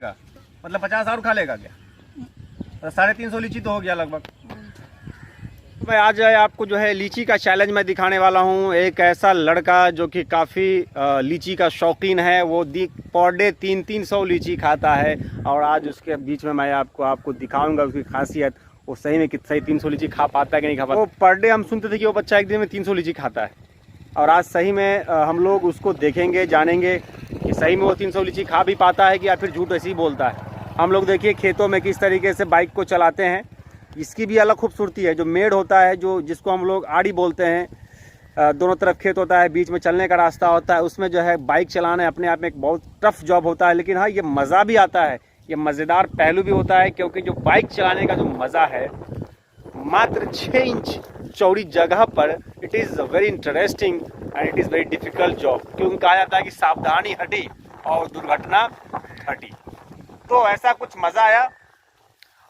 मतलब 50 और खा लेगा क्या? 350 लीची तो हो गया लगभग। मैं आज आपको जो है लीची का चैलेंज मैं दिखाने वाला हूँ। एक ऐसा लड़का जो कि काफ़ी लीची का शौकीन है, वो पर डे 300 लीची खाता है। और आज उसके बीच में मैं आपको दिखाऊंगा उसकी खासियत, वो सही में सही 300 लीची खा पाता है कि नहीं खा पाता। वो पर डे हम सुनते थे कि वो बच्चा एक दिन में 300 लीची खाता है, और आज सही में हम लोग उसको देखेंगे, जानेंगे कि सही में वो 300 लीची खा भी पाता है कि या फिर झूठ ऐसे ही बोलता है। हम लोग देखिए खेतों में किस तरीके से बाइक को चलाते हैं, इसकी भी अलग खूबसूरती है। जो मेड़ होता है, जो जिसको हम लोग आड़ी बोलते हैं, दोनों तरफ खेत होता है, बीच में चलने का रास्ता होता है, उसमें जो है बाइक चलाना अपने आप में एक बहुत टफ जॉब होता है। लेकिन हाँ, ये मज़ा भी आता है, ये मज़ेदार पहलू भी होता है, क्योंकि जो बाइक चलाने का जो मज़ा है, मात्र 6 इंच चौड़ी जगह पर, it is very interesting and it is very difficult job. क्योंकि कहा जाता है कि सावधानी हटी और दुर्घटना घटी। तो ऐसा कुछ मज़ा आया,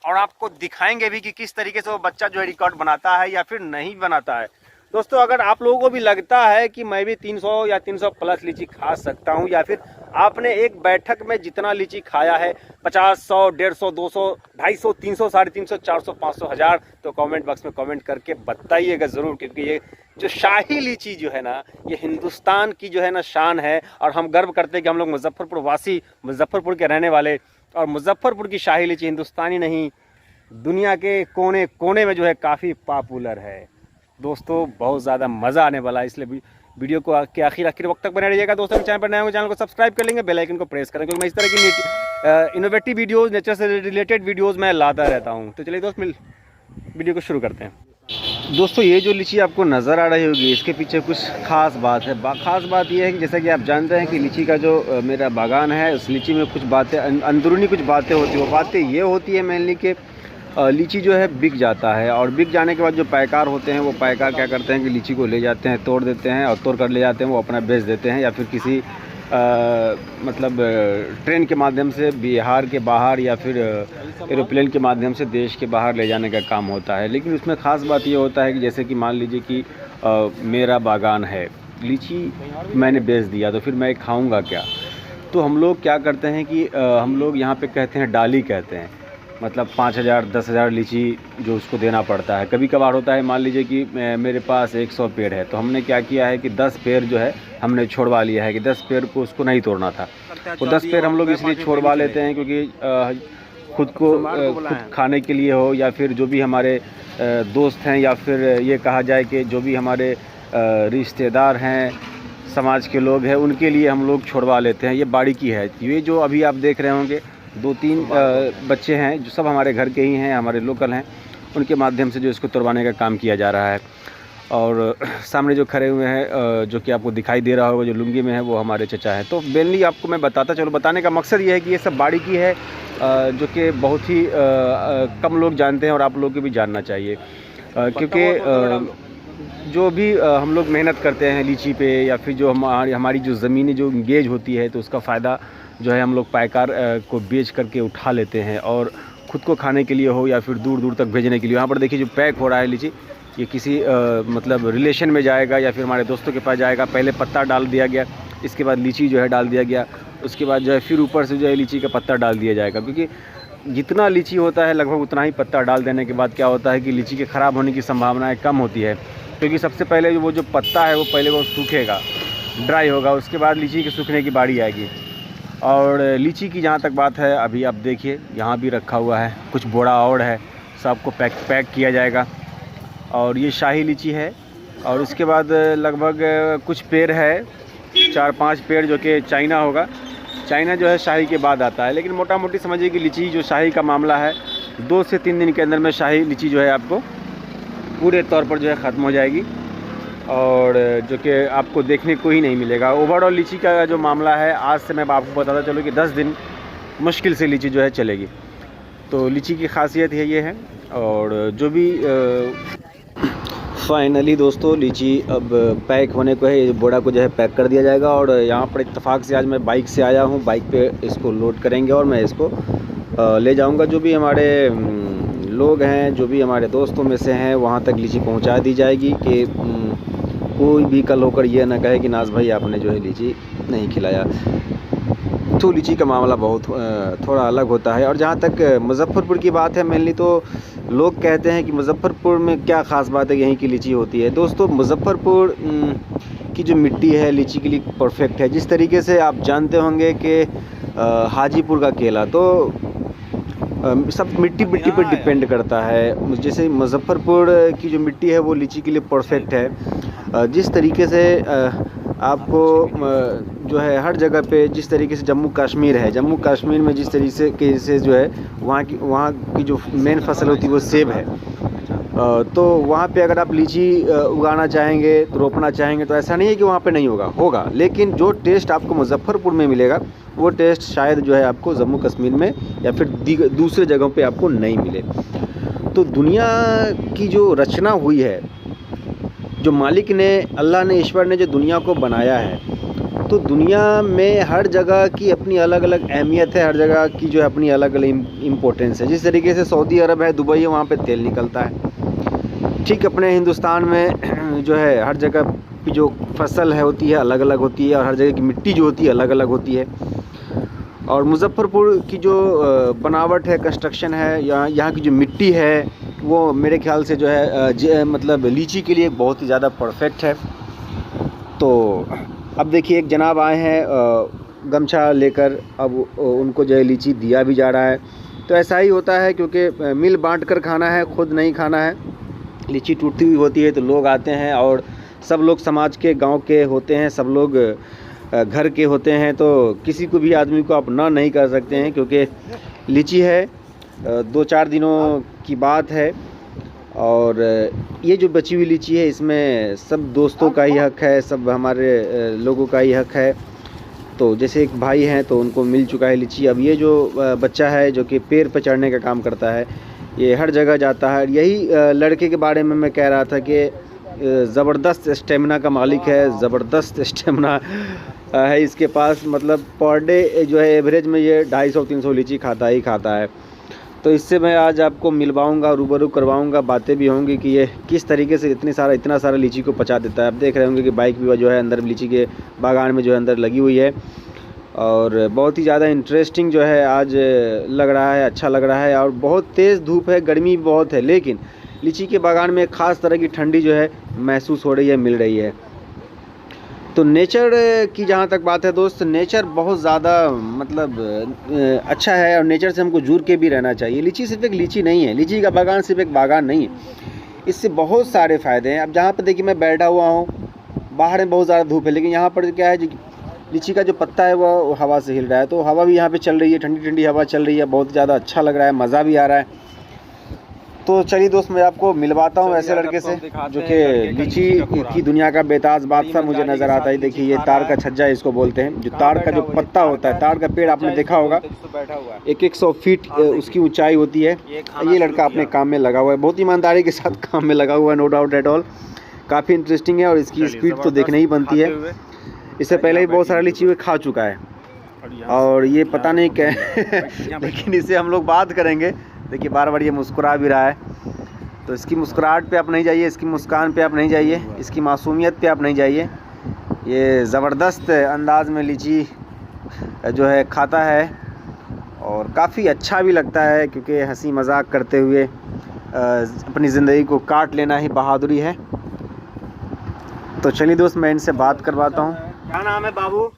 और आपको दिखाएंगे भी कि किस तरीके से वो बच्चा जो है रिकॉर्ड बनाता है या फिर नहीं बनाता है। दोस्तों, अगर आप लोगों को भी लगता है कि मैं भी 300 या 300 प्लस लीची खा सकता हूं, या फिर आपने एक बैठक में जितना लीची खाया है 50, 100, 150, 200, 250, 300, 350, 400, 500, 1000, तो कमेंट बॉक्स में कमेंट करके बताइएगा ज़रूर। क्योंकि ये जो शाही लीची जो है ना, ये हिंदुस्तान की जो है ना शान है। और हम गर्व करते हैं कि हम लोग मुजफ्फरपुर वासी, मुजफ्फरपुर के रहने वाले, और मुजफ्फरपुर की शाही लीची हिंदुस्तानी नहीं, दुनिया के कोने कोने में जो है काफ़ी पॉपुलर है। दोस्तों, बहुत ज़्यादा मज़ा आने वाला है, इसलिए वीडियो को के आखिर वक्त तक बने रहिएगा। दोस्तों, चैनल पर नए होंगे, चैनल को सब्सक्राइब कर लेंगे, बेल आइकन को प्रेस करेंगे, क्योंकि मैं इस तरह की इनोवेटिव वीडियोज़, नेचर से रिलेटेड वीडियोज़ मैं लाता रहता हूँ। तो चलिए दोस्त, वीडियो को शुरू करते हैं। दोस्तों, ये जो लीची आपको नज़र आ रही होगी, इसके पीछे कुछ ख़ास बात है। ख़ास बात ये है कि जैसा कि आप जानते हैं कि लीची का जो मेरा बागान है, उस लीची में कुछ बातें, अंदरूनी कुछ बातें होती हैं। वो बातें ये होती है मेनली कि लीची जो है बिक जाता है, और बिक जाने के बाद जो पैकार होते हैं, वो पैकार क्या करते हैं कि लीची को ले जाते हैं, तोड़ देते हैं, और तोड़ कर ले जाते हैं, वो अपना बेच देते हैं, या फिर किसी मतलब ट्रेन के माध्यम से बिहार के बाहर, या फिर एरोप्लेन के माध्यम से देश के बाहर ले जाने का काम होता है। लेकिन उसमें ख़ास बात ये होता है कि जैसे कि मान लीजिए कि मेरा बागान है, लीची मैंने बेच दिया, तो फिर मैं खाऊंगा क्या? तो हम लोग क्या करते हैं कि हम लोग यहाँ पे कहते हैं डाली कहते हैं, मतलब 5000, 10,000 लीची जो उसको देना पड़ता है। कभी कभार होता है, मान लीजिए कि मेरे पास 100 पेड़ है, तो हमने क्या किया है कि 10 पेड़ जो है हमने छोड़वा लिया है कि 10 पेड़ को उसको नहीं तोड़ना था। वो 10 पेड़ हम लोग इसलिए छोड़वा लेते हैं क्योंकि खुद खाने के लिए हो, या फिर जो भी हमारे दोस्त हैं, या फिर ये कहा जाए कि जो भी हमारे रिश्तेदार हैं, समाज के लोग हैं, उनके लिए हम लोग छोड़वा लेते हैं। ये बाड़ी की है। ये जो अभी आप देख रहे होंगे, 2-3 बच्चे हैं जो सब हमारे घर के ही हैं, हमारे लोकल हैं, उनके माध्यम से जो इसको तोड़वाने का काम किया जा रहा है। और सामने जो खड़े हुए हैं, जो कि आपको दिखाई दे रहा होगा, जो लुंगी में है, वो हमारे चचा हैं। तो मेनली आपको मैं बताने का मकसद ये है कि ये सब बाड़ी की है, जो कि बहुत ही कम लोग जानते हैं, और आप लोग को भी जानना चाहिए। क्योंकि जो भी हम लोग मेहनत करते हैं लीची पे, या फिर जो हमारी जो ज़मीनी जो इंगेज होती है, तो उसका फ़ायदा जो है हम लोग पैकार को बेच करके उठा लेते हैं, और ख़ुद को खाने के लिए हो, या फिर दूर दूर तक भेजने के लिए। यहाँ पर देखिए जो पैक हो रहा है लीची, ये किसी मतलब रिलेशन में जाएगा, या फिर हमारे दोस्तों के पास जाएगा। पहले पत्ता डाल दिया गया, इसके बाद लीची जो है डाल दिया गया, उसके बाद जो है फिर ऊपर से जो है लीची का पत्ता डाल दिया जाएगा। क्योंकि जितना लीची होता है, लगभग उतना ही पत्ता डाल देने के बाद क्या होता है कि लीची के ख़राब होने की संभावनाएँ कम होती है। क्योंकि सबसे पहले वो जो पत्ता है, वो पहले वो सूखेगा, ड्राई होगा, उसके बाद लीची के सूखने की बारी आएगी। और लीची की जहाँ तक बात है, अभी आप देखिए यहाँ भी रखा हुआ है, कुछ बोरा और है, सबको पैक किया जाएगा। और ये शाही लीची है। और उसके बाद लगभग कुछ पेड़ है, 4-5 पेड़, जो कि चाइना होगा। चाइना जो है शाही के बाद आता है। लेकिन मोटा मोटी समझिए कि लीची जो शाही का मामला है, 2 से 3 दिन के अंदर में शाही लीची जो है आपको पूरे तौर पर जो है ख़त्म हो जाएगी, और जो कि आपको देखने को ही नहीं मिलेगा। ओवरऑल लीची का जो मामला है, आज से मैं आपको बताता चलूँ कि 10 दिन मुश्किल से लीची जो है चलेगी। तो लीची की खासियत ये है। और जो भी फाइनली दोस्तों, लीची अब पैक होने को है, ये बोरा को जो है पैक कर दिया जाएगा। और यहाँ पर इत्तेफाक से आज मैं बाइक से आया हूँ, बाइक पे इसको लोड करेंगे, और मैं इसको ले जाऊँगा। जो भी हमारे लोग हैं, जो भी हमारे दोस्तों में से हैं, वहाँ तक लीची पहुँचा दी जाएगी कि कोई भी कल होकर ये ना कहे कि नाज भाई आपने जो है लीची नहीं खिलाया। तो लीची का मामला बहुत थोड़ा अलग होता है। और जहाँ तक मुज़फ़्फ़रपुर की बात है, मेनली तो लोग कहते हैं कि मुज़फ़्फ़रपुर में क्या ख़ास बात है, यहीं की लीची होती है। दोस्तों, मुज़फ़्फ़रपुर की जो मिट्टी है लीची के लिए परफेक्ट है। जिस तरीके से आप जानते होंगे कि हाजीपुर का केला तो सब मिट्टी पर डिपेंड करता है। जैसे मुज़फ़्फ़रपुर की जो मिट्टी है वो लीची के लिए परफेक्ट है। जिस तरीके से आपको जो है हर जगह पे, जिस तरीके से जम्मू कश्मीर है, जम्मू कश्मीर में जिस तरीके से जो है वहाँ की जो मेन फसल होती है वो सेब है। तो वहाँ पे अगर आप लीची उगाना चाहेंगे तो रोपना चाहेंगे तो ऐसा नहीं है कि वहाँ पे नहीं होगा, लेकिन जो टेस्ट आपको मुज़फ़्फ़रपुर में मिलेगा वो टेस्ट शायद जो है आपको जम्मू कश्मीर में या फिर दूसरे जगहों पे आपको नहीं मिले। तो दुनिया की जो रचना हुई है, जो मालिक ने, अल्लाह ने, ईश्वर ने जो दुनिया को बनाया है, तो दुनिया में हर जगह की अपनी अलग अलग अहमियत है, हर जगह की जो है अपनी अलग अलग इम्पोर्टेंस है। जिस तरीके से सऊदी अरब है, दुबई है, वहाँ पे तेल निकलता है। ठीक अपने हिंदुस्तान में जो है हर जगह की जो फसल है होती है अलग अलग होती है, और हर जगह की मिट्टी जो होती है अलग अलग होती है। और मुज़फ़्फ़रपुर की जो बनावट है, कंस्ट्रक्शन है, यहाँ की जो मिट्टी है वो मेरे ख्याल से जो है मतलब लीची के लिए बहुत ही ज़्यादा परफेक्ट है। तो अब देखिए एक जनाब आए हैं गमछा लेकर, अब उनको जो है लीची दिया भी जा रहा है। तो ऐसा ही होता है, क्योंकि मिल बांट कर खाना है, खुद नहीं खाना है। लीची टूटती हुई होती है तो लोग आते हैं, और सब लोग समाज के, गांव के होते हैं, सब लोग घर के होते हैं, तो किसी को भी आदमी को आप ना नहीं कर सकते हैं, क्योंकि लीची है 2-4 दिनों की बात है। और ये जो बची हुई लीची है इसमें सब दोस्तों का ही हक है, सब हमारे लोगों का ही हक है। तो जैसे एक भाई हैं तो उनको मिल चुका है लीची। अब ये जो बच्चा है जो कि पेड़ पर चढ़ने का काम करता है, ये हर जगह जाता है। यही लड़के के बारे में मैं कह रहा था कि ज़बरदस्त स्टेमिना का मालिक है, ज़बरदस्त स्टेमिना है इसके पास। मतलब पर डे जो है एवरेज में ये 250-300 लीची खाता है। तो इससे मैं आज आपको मिलवाऊंगा, रूबरू करवाऊंगा, बातें भी होंगी कि ये किस तरीके से इतना सारा लीची को पचा देता है। आप देख रहे होंगे कि बाइक भी जो है अंदर लीची के बागान में जो है अंदर लगी हुई है, और बहुत ही ज़्यादा इंटरेस्टिंग जो है आज लग रहा है, अच्छा लग रहा है। और बहुत तेज़ धूप है, गर्मी भी बहुत है, लेकिन लीची के बागान में ख़ास तरह की ठंडी जो है महसूस हो रही है, मिल रही है। तो नेचर की जहाँ तक बात है दोस्त, नेचर बहुत ज़्यादा मतलब अच्छा है, और नेचर से हमको जुड़ के भी रहना चाहिए। लीची सिर्फ एक लीची नहीं है, लीची का बागान सिर्फ एक बागान नहीं है, इससे बहुत सारे फ़ायदे हैं। अब जहाँ पर देखिए मैं बैठा हुआ हूँ, बाहर में बहुत ज़्यादा धूप है, लेकिन यहाँ पर क्या है, लीची का जो पत्ता है वो हवा से हिल रहा है, तो हवा भी यहाँ पे चल रही है, ठंडी ठंडी हवा चल रही है, बहुत ज़्यादा अच्छा लग रहा है, मज़ा भी आ रहा है। तो चलिए दोस्त, मैं आपको मिलवाता हूँ ऐसे लड़के से जो कि लीची की दुनिया का बेताज बादशाह मुझे नज़र आता है। देखिए ये तार का छज्जा इसको बोलते हैं, जो तार का जो पत्ता होता है, तार का पेड़ आपने देखा होगा, 100 फीट उसकी ऊंचाई होती है। ये लड़का अपने काम में लगा हुआ है, बहुत ईमानदारी के साथ काम में लगा हुआ है, नो डाउट एट ऑल। काफ़ी इंटरेस्टिंग है, और इसकी स्पीड तो देखने ही बनती है। इससे पहले भी बहुत सारा लीची खा चुका है, और ये पता नहीं क्या लेकिन इसे हम लोग बात करेंगे। देखिए बार बार ये मुस्कुरा भी रहा है, तो इसकी मुस्कुराहट पे आप नहीं जाइए, इसकी मुस्कान पे आप नहीं जाइए, इसकी मासूमियत पे आप नहीं जाइए। ये ज़बरदस्त अंदाज में लीची जो है खाता है, और काफ़ी अच्छा भी लगता है, क्योंकि हंसी मजाक करते हुए अपनी ज़िंदगी को काट लेना ही बहादुरी है। तो चलिए दोस्त, मैं इनसे बात करवाता हूँ। क्या नाम है बाबू?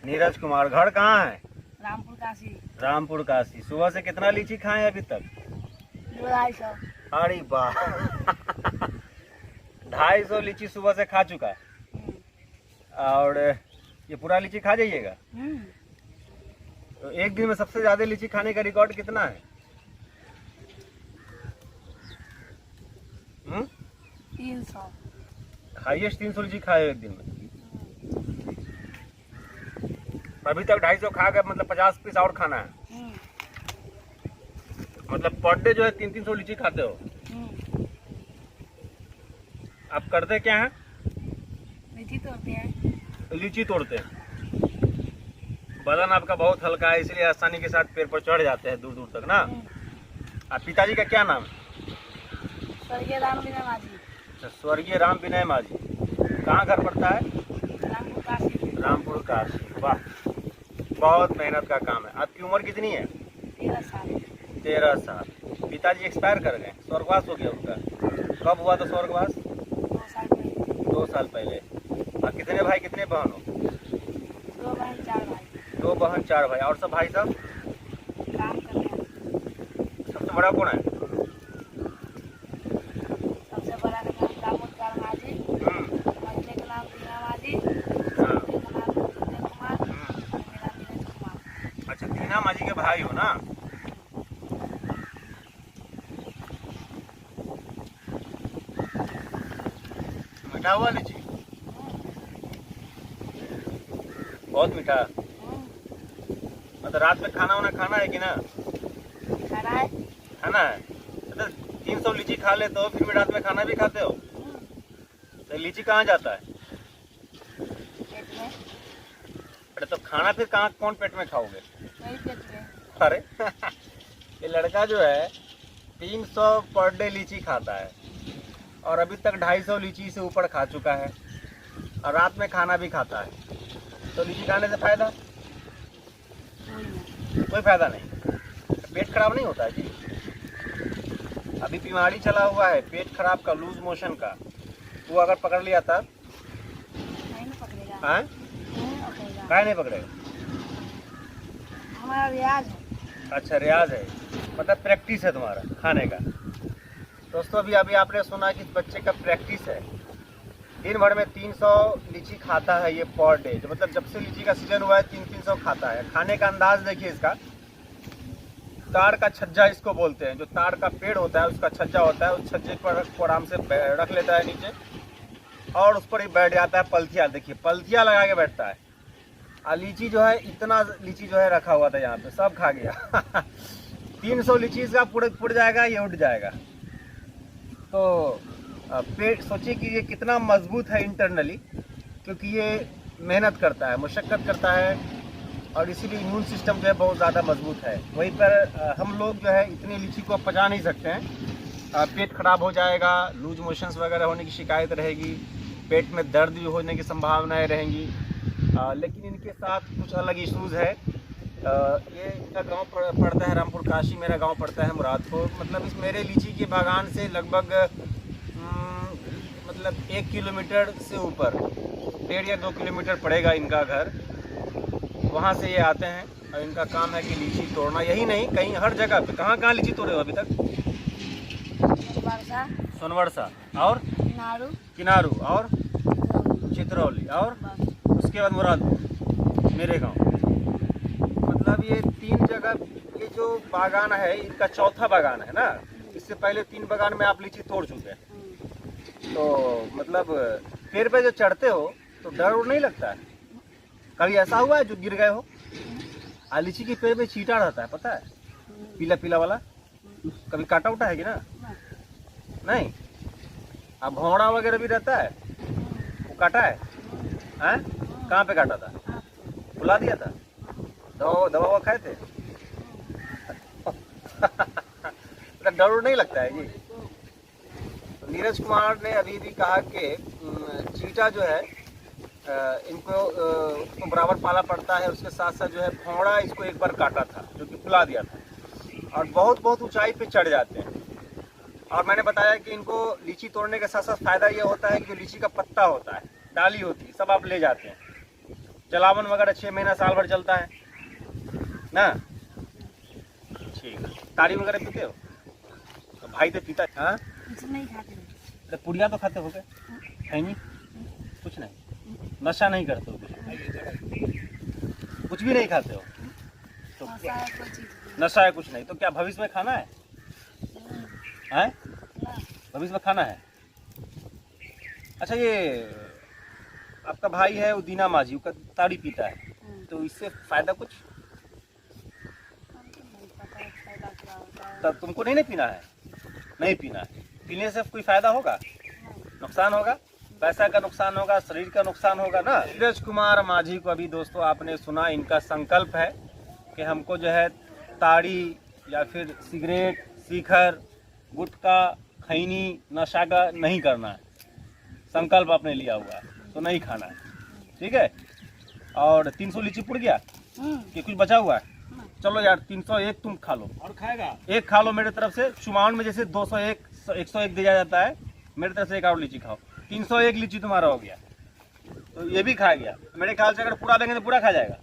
नीरज कुमार। घर कहाँ है? रामपुर काशी। रामपुर काशी। सुबह से कितना लीची खाए अभी तक? 250। अरे वाह 250 लीची सुबह से खा चुका है, और ये पूरा लीची खा जाइएगा? तो एक दिन में सबसे ज्यादा लीची खाने का रिकॉर्ड कितना है? 300। हाईएस्ट 300 लीची खाए एक दिन में। अभी तक 250 खा गए, मतलब 50 पीस और खाना है। मतलब पर डे जो है 300 लीची खाते हो। आप करते क्या हैं? लीची तोड़ते हैं। लीची तोड़ते हैं। बदन आपका बहुत हल्का है, इसलिए आसानी के साथ पेड़ पर चढ़ जाते हैं दूर दूर तक ना। आप पिताजी का क्या नाम है? स्वर्गीय राम विनय माझी। स्वर्गीय राम विनय माझी। कहाँ घर पड़ता है? रामपुर काशी। रामपुर काशी। वाह, बहुत मेहनत का काम है। आपकी उम्र कितनी है? 13 साल। 13 साल। पिताजी एक्सपायर कर गए, स्वर्गवास हो गया उनका। कब हुआ था स्वर्गवास? 2 साल पहले। 2 साल पहले। और कितने भाई कितने बहन हो? 2 बहन 4 भाई। 2 बहन 4 भाई। और सब भाई सब काम कर रहे हैं। सबसे बड़ा कौन है? सबसे बड़ा का नाम दामोदर माझी, मझले का नाम दीना माझी, हाँ। छोटे का नाम जितेंद्र कुमार और मेरा नीरज कुमार। अच्छा, दीना माजी के भाई हो ना? मीठा हुआ लीची? बहुत मीठा। मतलब रात में खाना वाना खाना है कि ना? खड़ा है। खाना है। मतलब 300 लीची खा लेते हो, फिर भी रात में खाना भी खाते हो? तो लीची कहाँ जाता है? पेट में। अरे तो खाना फिर कहाँ, कौन पेट में खाओगे? वही पेट में। अरे ये लड़का जो है 300 पर डे लीची खाता है और अभी तक 250 लीची से ऊपर खा चुका है और रात में खाना भी खाता है। तो लीची खाने से फायदा? कोई नहीं। कोई फायदा नहीं। पेट खराब नहीं होता है जी? अभी बीमारी चला हुआ है पेट खराब का, लूज मोशन का। वो अगर पकड़ लिया तब? नहीं ना पकड़ेगा। हाँ? नहीं पकड़ेगा। काहे नहीं पकड़ेगा? हमारा रियाज है। अच्छा, रियाज है, मतलब प्रैक्टिस है तुम्हारा खाने का। दोस्तों अभी अभी आपने सुना कि इस बच्चे का प्रैक्टिस है। दिन भर में 300 लीची खाता है ये पर डे। जो मतलब जब से लीची का सीजन हुआ है 300 खाता है। खाने का अंदाज देखिए इसका। ताड़ का छज्जा इसको बोलते हैं। जो ताड़ का पेड़ होता है उसका छज्जा होता है, उस छज्जे पर उसको आराम से रख लेता है नीचे और उस पर ही बैठ जाता है। पलथिया, देखिए पलथिया लगा के बैठता है। और लीची जो है, इतना लीची जो है रखा हुआ था यहाँ पे, सब खा गया 300 लीची इसका पुड़ जाएगा, ये उठ जाएगा। तो पेट सोचिए कि ये कितना मजबूत है इंटरनली, क्योंकि ये मेहनत करता है, मुशक्क़त करता है और इसीलिए इम्यून सिस्टम जो है बहुत ज़्यादा मजबूत है। वहीं पर हम लोग जो है इतनी लीची को पचा नहीं सकते हैं। पेट खराब हो जाएगा, लूज मोशंस वगैरह होने की शिकायत रहेगी, पेट में दर्द भी होने की संभावनाएं रहेंगी। लेकिन इनके साथ कुछ अलग इश्यूज़ है। ये इनका गांव पड़ता है रामपुर काशी, मेरा गांव पड़ता है मुरादपुर। मतलब इस मेरे लीची के बागान से लगभग मतलब 1 किलोमीटर से ऊपर, 1.5 या 2 किलोमीटर पड़ेगा इनका घर। वहाँ से ये आते हैं और इनका काम है कि लीची तोड़ना। यही नहीं, कहीं हर जगह पे। कहाँ कहाँ लीची तोड़े हो अभी तक? सोनवर्षा और किनारू और चित्रौली और उसके बाद मुरादपुर, मेरे गांव। मतलब ये 3 जगह, ये जो बागान है इनका चौथा बागान है ना। इससे पहले 3 बागान में आप लीची तोड़ चुके हैं। तो मतलब पेड़ पे जो चढ़ते हो तो डर उड़ नहीं लगता है? कभी ऐसा हुआ है जो गिर गए हो? लीची के पेड़ पे चींटा रहता है, पता है? पीला पीला वाला। कभी काटा उठा है कि ना? नहीं। अब भौंरा वगैरह भी रहता है, वो काटा है? हैं? कहाँ पे काटा था? बुला दिया था? दवा खाए थे? तो डर उड़ नहीं लगता है जी? तो नीरज कुमार ने अभी भी कहा कि चीटा जो है इनको बराबर पाला पड़ता है। उसके साथ साथ जो है भौंरा इसको एक बार काटा था, जो कि फुला दिया था और बहुत बहुत ऊंचाई पे चढ़ जाते हैं। और मैंने बताया कि इनको लीची तोड़ने के साथ साथ फ़ायदा ये होता है कि जो लीची का पत्ता होता है, डाली होती है, सब आप ले जाते हैं। जलावन वगैरह 6 महीना साल भर चलता है ना। ठीक है। ताड़ी वगैरह पीते हो? तो भाई तो पीता है। हाँ, कुछ नहीं खाते। तो पुड़िया तो खाते हो गए? खैनी? कुछ नहीं? नशा नहीं करते हो? कुछ भी नहीं खाते हो? तो नशा है कोई चीज़ की। नशा है कुछ नहीं, तो क्या भविष्य में खाना है? हैं? भविष्य में खाना है। अच्छा, ये आपका भाई है वो दीना माजी, उसका ताड़ी पीता है, तो इससे फायदा कुछ? नहीं पता है फायदा क्या होता है। तब तुमको नहीं पीना है? नहीं पीना है। पीने से कोई फायदा होगा? नुकसान होगा? पैसा का नुकसान होगा, शरीर का नुकसान होगा ना। नीरज कुमार माझी को अभी दोस्तों आपने सुना, इनका संकल्प है कि हमको जो है ताड़ी या फिर सिगरेट, शिखर, गुटखा, खैनी, नशा का नहीं करना है। संकल्प आपने लिया हुआ है तो नहीं खाना है, ठीक है। और 300 लीची पुड़ गया? कि कुछ बचा हुआ है? चलो यार 301 तुम खा लो। और खाएगा? एक खा लो मेरे तरफ से। शुमाउन में जैसे 201 101 दिया जाता है, मेरे तरफ से एक और लीची खाओ। 301 लीची तुम्हारा हो गया, तो ये भी खा गया। मेरे ख्याल से अगर पूरा देंगे तो पूरा खा जाएगा।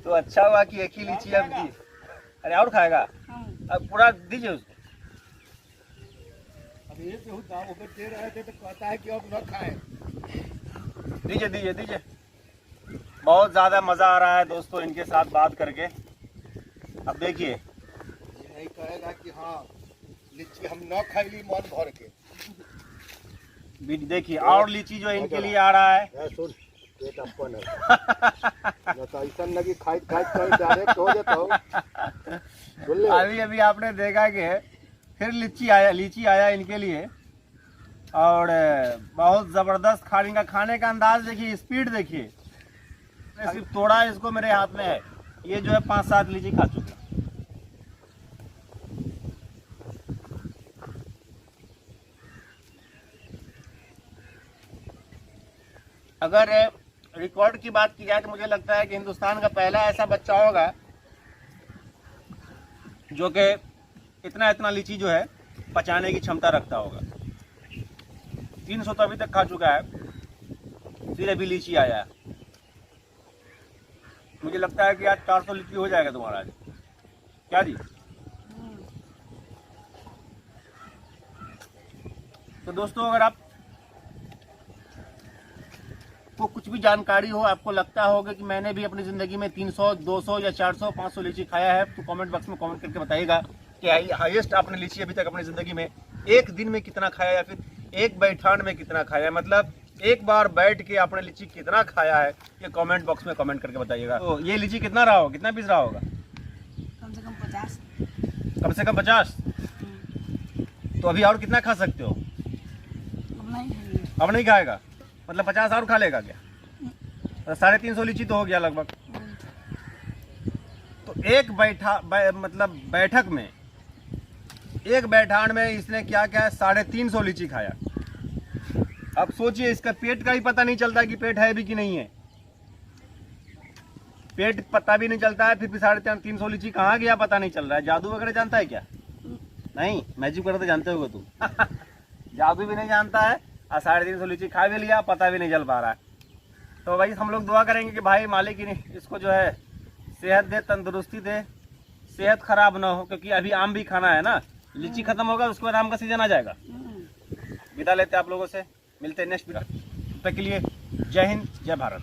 तो अच्छा हुआ कि एक ही लीची अब दी। अरे और खाएगा? अब पूरा दीजिए उसको। अब ये तो दाम ऊपर दे रहे थे तो कहता है कि अब न खाए। दीजिए दीजिए दीजिए। बहुत ज़्यादा मज़ा आ रहा है दोस्तों इनके साथ बात करके। अब देखिए, ये नहीं कहेगा कि हाँ लीची हम न खाइली मन भर के। देखिए और लीची जो इनके लिए आ रहा है। सुन पेट अपन है न तो ऐसा लगी खाई खाई कहीं डायरेक्ट हो जाता हो। अभी अभी आपने देखा कि फिर लीची आया इनके लिए, और बहुत ज़बरदस्त खाने का अंदाज देखिए, स्पीड देखिए। सिर्फ तोड़ा इसको मेरे हाथ में है, ये जो है 5-7 लीची खा चुका। अगर रिकॉर्ड की बात की जाए तो मुझे लगता है कि हिंदुस्तान का पहला ऐसा बच्चा होगा जो कि इतना लीची जो है पचाने की क्षमता रखता होगा। 300 तो अभी तक खा चुका है, फिर अभी लीची आया है। मुझे लगता है कि आज 400 लीची हो जाएगा तुम्हारा आज। क्या जी? तो दोस्तों अगर आप को कुछ भी जानकारी हो, आपको लगता होगा कि मैंने भी अपनी ज़िंदगी में 300, 200 या 400, 500 लीची खाया है, तो कमेंट बॉक्स में कमेंट करके बताइएगा कि हाईएस्ट आपने लीची अभी तक अपनी ज़िंदगी में एक दिन में कितना खाया, या फिर एक बैठान में कितना खाया, मतलब एक बार बैठ के आपने लीची कितना खाया है, ये कमेंट बॉक्स में कमेंट करके बताइएगा। तो ये लीची कितना रहा होगा, कितना पीस रहा होगा? कम से कम 50। कम से कम 50। तो अभी और कितना खा सकते हो? अब नहीं खाएगा, मतलब 50 और खा लेगा क्या? तो 350 लीची तो हो गया लगभग। तो एक मतलब बैठक में, एक बैठान में इसने क्या क्या 350 लीची खाया। अब सोचिए, इसका पेट का ही पता नहीं चलता कि पेट है भी कि नहीं है। पेट पता भी नहीं चलता है, फिर भी 350 लीची कहाँ गया पता नहीं चल रहा है। जादू वगैरह जानता है क्या? नहीं, मैजिक वगैरह तो जानते होगे तुम। जादू भी नहीं जानता है और 350 लीची खा भी लिया, पता भी नहीं चल पा रहा है। तो भाई हम लोग दुआ करेंगे कि भाई मालिक इसको जो है सेहत दे, तंदुरुस्ती दे, सेहत खराब ना हो, क्योंकि अभी आम भी खाना है ना। लीची खत्म होगा उसके बाद आम का सीजन आ जाएगा। विदा लेते हैं आप लोगों से, मिलते हैं नेक्स्ट वीडियो। तब तक के लिए जय हिंद, जय भारत।